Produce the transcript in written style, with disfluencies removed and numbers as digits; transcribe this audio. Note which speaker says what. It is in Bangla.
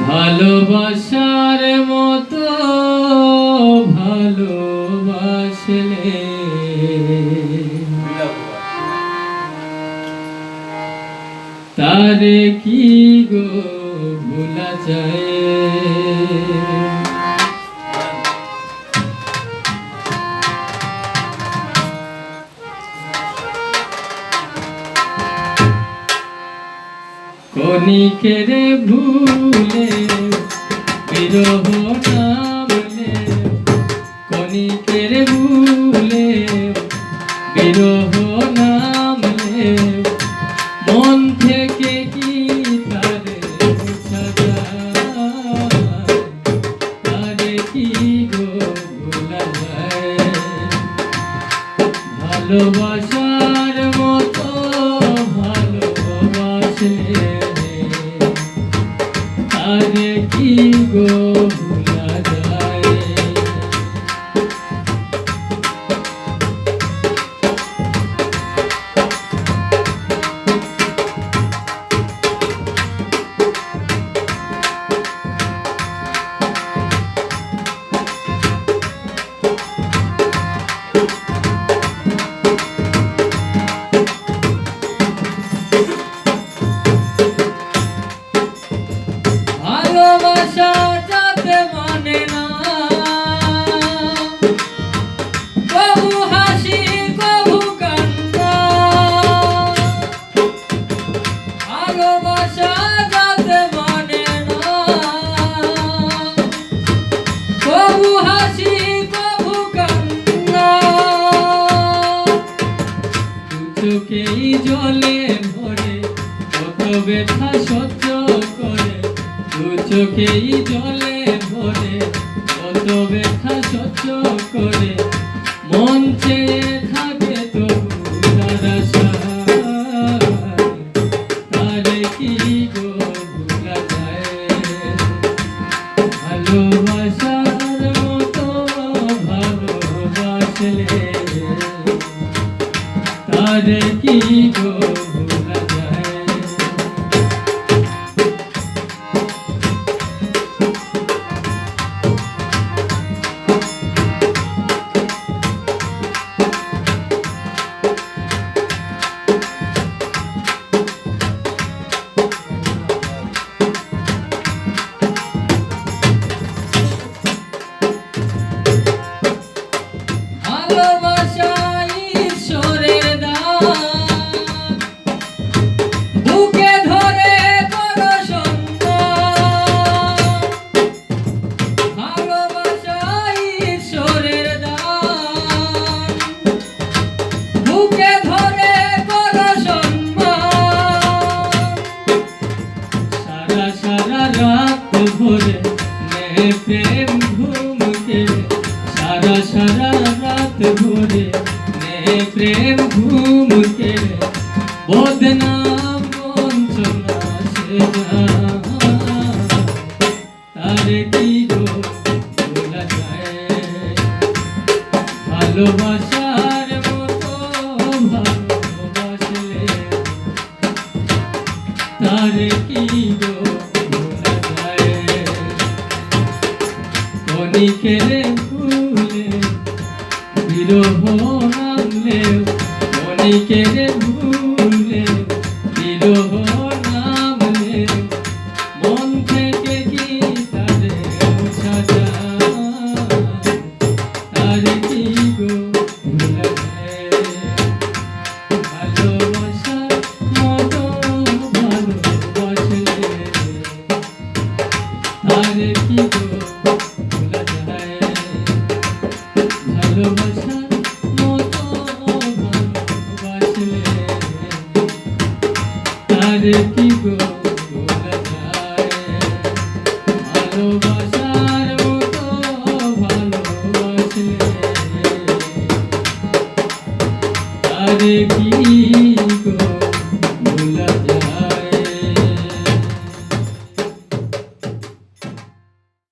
Speaker 1: ভালোবাসার মতো ভালোবাসলে তারে কি গো ভোলা যায়। কণিকের ভুলে বিরহ নামলে, কণিকের ভুলে বিরহ নামলে, মন থেকে কি তারে মুছা যায়, তারে কি গো ভোলা যায়। ভালোবাসার মতো ভালোবাসলে তারে কি গো ভোলা যায়। ভালোবাসা যাতে মানে না, কবু হাসি কবু কান্না। ভালোবাসা যাতে মানে না, কবু হাসি কবু কান্না। দু চোখেই জলে ভরে কত ব্যথা সহ্য করে, দু চোখেই জলে ভরে কত ব্যথা সহ্য করে, মন চেয়ে থাকে তবু তার আশায়, তারে কি গো ভোলা যায়। ভালোবাসার মতো ভালোবাসলে তারে কি গো ভোলা যায়। ভালোবাসা ঈশ্বরের দান, বুকে ধরে করো সম্মান। ভালোবাসা ঈশ্বরের দান, বুকে ধরে করো সম্মান। সারা সারা রাত ভরে নে প্রেম ঘুমকে, সারা সারা রাত ভরে নে প্রেম ঘুমকে, বদনাম বঞ্চনা সে তারে কি গো ভোলা যায়। ভালোবাসার মতো ভালোবাসলে তারে কি গো ভোলা যায়। কণিকের ভুলে বিরহ নামলে, কণিকের ভুলে বিরহ নামলে, মন থেকে কি তারে মুছা যায়, তারে কি গো ভোলা যায়। ভালোবাসার মতো ভালোবাসলে তারে কি গো ভোলা যায়। ভালোবাসার মতো ভালোবাসলে তারে কি গো ভোলা যায়। ভালোবাসার মতো ভালোবাসলে তারে কি